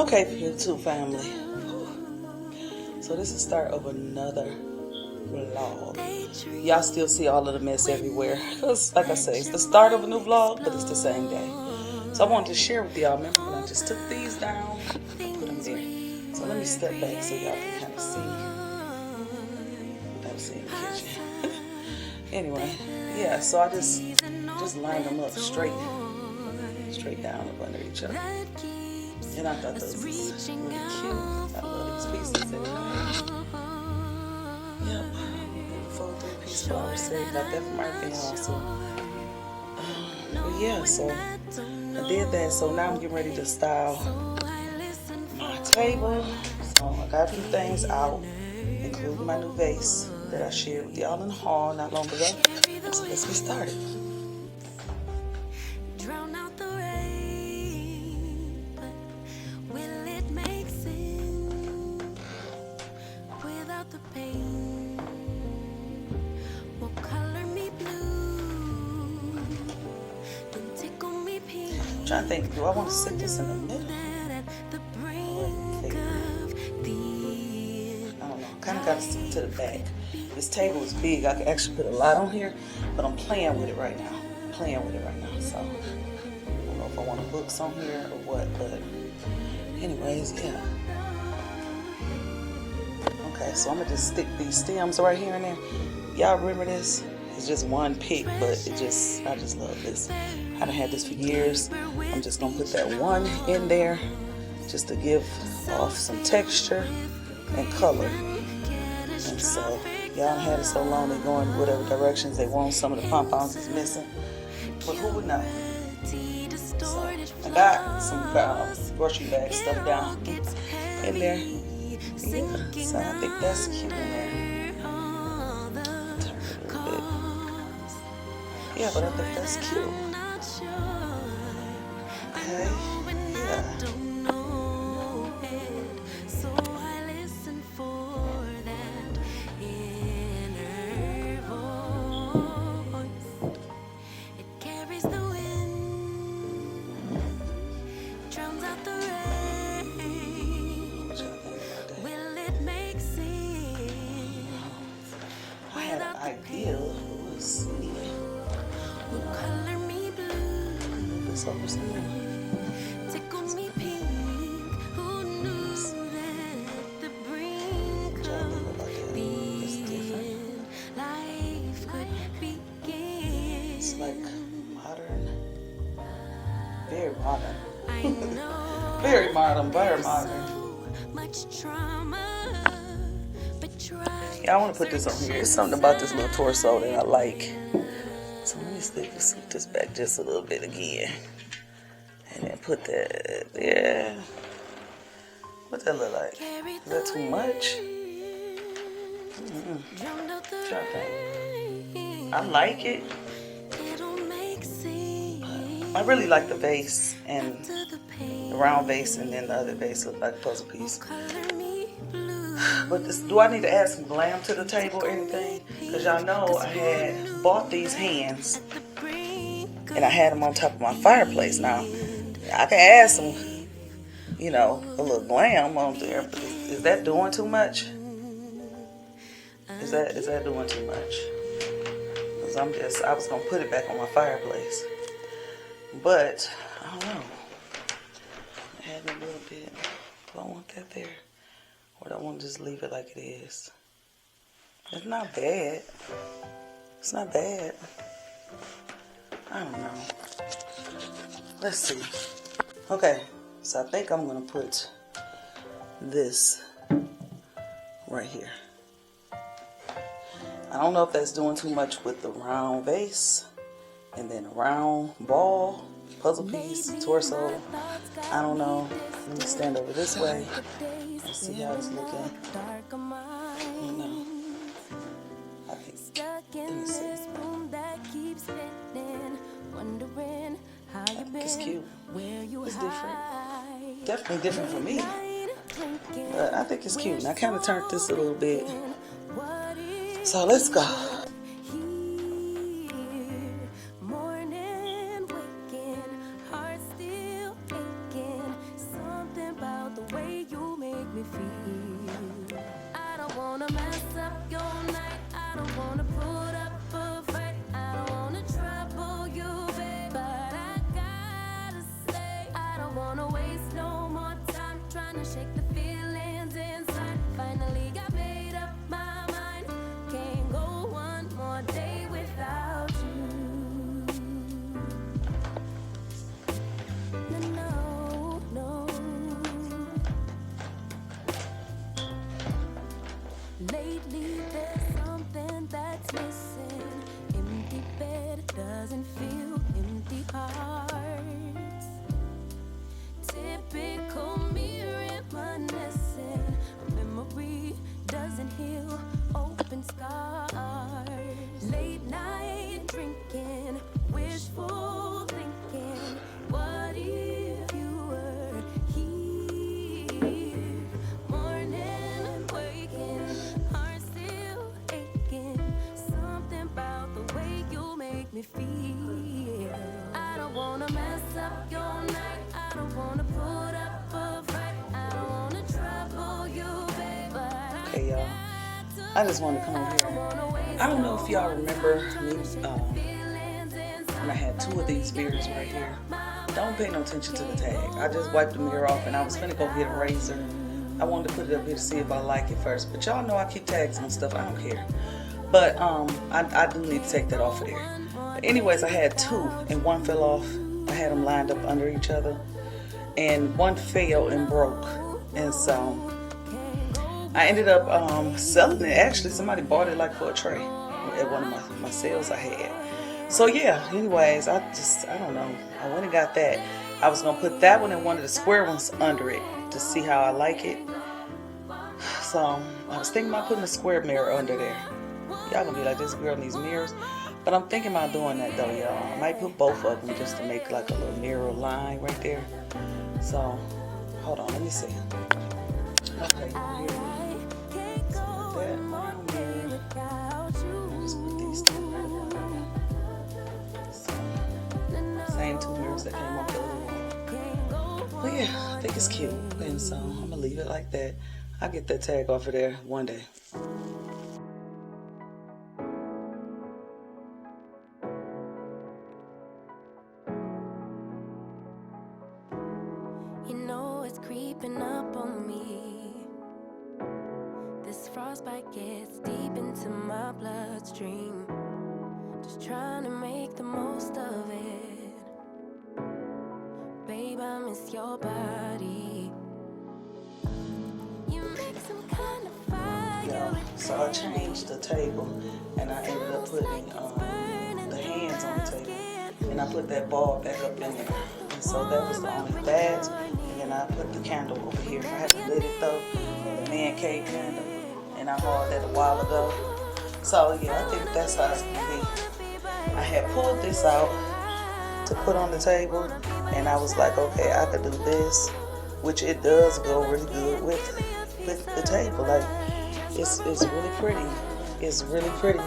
Okay, YouTube family. So this is the start of another vlog. Y'all still see all of the mess everywhere. Because, like I say, it's the start of a new vlog, but it's the same day. So I wanted to share with y'all. Remember when I just took these down and put them there. So let me step back so y'all can kind of see. I'll see in the kitchen. Anyway, yeah, so I just lined them up straight down up under each other. And I thought those was really cute. I love these pieces anyway. Yep. Full 3-piece flower set. Got that from my thing also. But yeah, so I did that. So now I'm getting ready to style my table. So I got a few things out, including my new vase that I shared with y'all in the hall not long ago. So let's get started. I'm trying to think, do I want to sit this in the middle? I don't know, kind of got to stick to the back. This table is big, I could actually put a lot on here, but I'm playing with it right now. So I don't know if I want to books on here or what, but anyways, yeah. Okay, so I'm gonna just stick these stems right here and there. Y'all remember this? It's just one pick, but I just love this. I done had this for years. I'm just gonna put that one in there just to give off some texture and color. And so y'all had it so long, they go in whatever directions they want. Some of the pom-poms is missing, but who would know? So I got some grocery bag stuff down in there. Yeah, so I think that's cute in there. Turn it a little bit. Yeah, but I think that's cute. Okay, yeah. Idea. Let's see. This over somewhere. Tickle me pink. Who knew that the brink of being life could begin? It's like modern. Very modern. Very modern. Very modern. Yeah, I want to put this on here. There's something about this little torso that I like. So let me scoot this back just a little bit again. And then put that there. What's that look like? Is that too much? I like it. I really like the vase and the round vase, and then the other vase look like a puzzle piece. But do I need to add some glam to the table or anything? Because y'all know I had bought these hands and I had them on top of my fireplace. Now, I can add some, you know, a little glam on there, but is that doing too much? Is that doing too much? Because I was going to put it back on my fireplace. But, I don't know. Add a little bit. Do I want that there? Or do I want to just leave it like it is? It's not bad. It's not bad. I don't know. Let's see. Okay, so I think I'm going to put this right here. I don't know if that's doing too much with the round vase and then a round ball, puzzle piece, torso. I don't know. Let me stand over this way. Let's see how it's looking. You know, I think, let me see. I think it's cute. It's different. Definitely different for me. But I think it's cute. And I kind of turned this a little bit So let's go. Shake the feelings inside. Finally got made up my mind. Can't go one more day without you. No, no. Lately there's something that's missing. Empty bed doesn't feel empty hearts. Typical me reminiscing. Memory doesn't heal open scars. Late night drinking, wishful thinking. What if you were here? Morning waking, heart still aching. Something about the way you make me feel. I don't wanna mess up your night. I don't wanna put up a fight. I don't wanna trouble you, babe. Okay, y'all. I just want to come over here. I don't know if y'all remember me when I had two of these mirrors right here. Don't pay no attention to the tag. I just wiped the mirror off and I was gonna go get a razor. I wanted to put it up here to see if I like it first. But y'all know I keep tags and stuff. I don't care. But I do need to take that off of there. But anyways, I had two and one fell off. I had them lined up under each other. And one fell and broke. And so I ended up selling it. Actually, somebody bought it like for a tray at one of my sales I had. So yeah, anyways, I don't know. I went and got that. I was going to put that one and one of the square ones under it to see how I like it. So I was thinking about putting a square mirror under there. Y'all going to be like, this girl needs mirrors. But I'm thinking about doing that though, y'all. I might put both of them just to make like a little mirror line right there. So, hold on, let me see. Okay, here. Same two mirrors that came off the other wall. But yeah, I think it's cute. And so I'm gonna leave it like that. I'll get that tag off of there one day. You know it's creeping up on me. This frostbite gets deep into my bloodstream. Just trying to make the most of it. Babe, I miss your body. You make some kind of fire. Yeah, so I changed the table and I ended up putting the hands on the table. And I put that ball back up in there. And so that was the only bags. And then I put the candle over here. I had to lit it though, the man cave candle. And I hauled that a while ago. So yeah, I think that's how it's gonna be. I had pulled this out to put on the table, and I was like, okay, I could do this, which it does go really good with the table. Like it's really pretty. It's really pretty.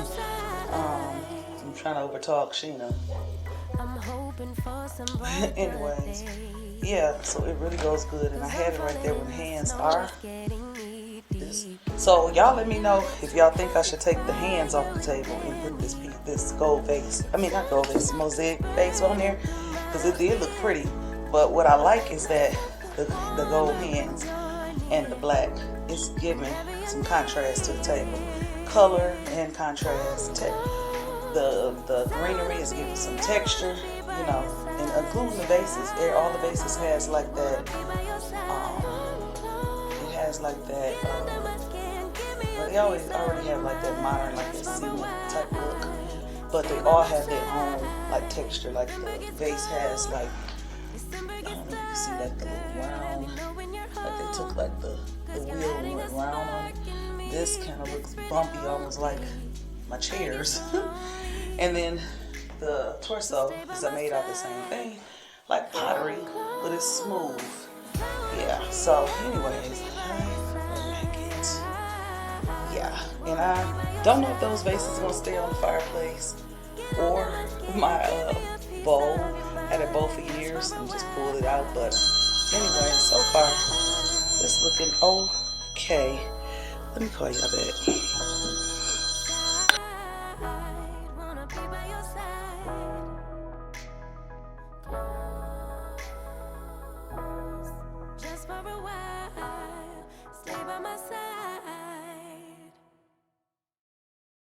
I'm trying to overtalk Sheena. Anyways, yeah, so it really goes good, and I had it right there where the hands are. So y'all let me know if y'all think I should take the hands off the table and put this gold vase, not gold vase, mosaic vase on there, because it did look pretty. But what I like is that the gold hands and the black is giving some contrast to the table, color and contrast. The greenery is giving some texture, and including the vases. All the vases has like that. It has like that. They already have like that modern, like that cement type look, but they all have their own like texture. Like the vase has like, I don't know if you can see like the little round, like they took like the wheel and went round on it. This kind of looks bumpy, almost like my chairs. And then the torso is made out of the same thing, like pottery, but it's smooth. Yeah, so anyways, yeah, and I don't know if those vases are gonna stay on the fireplace or my bowl. Had a bowl for years and just pulled it out, but anyway, so far it's looking okay. Let me call y'all back.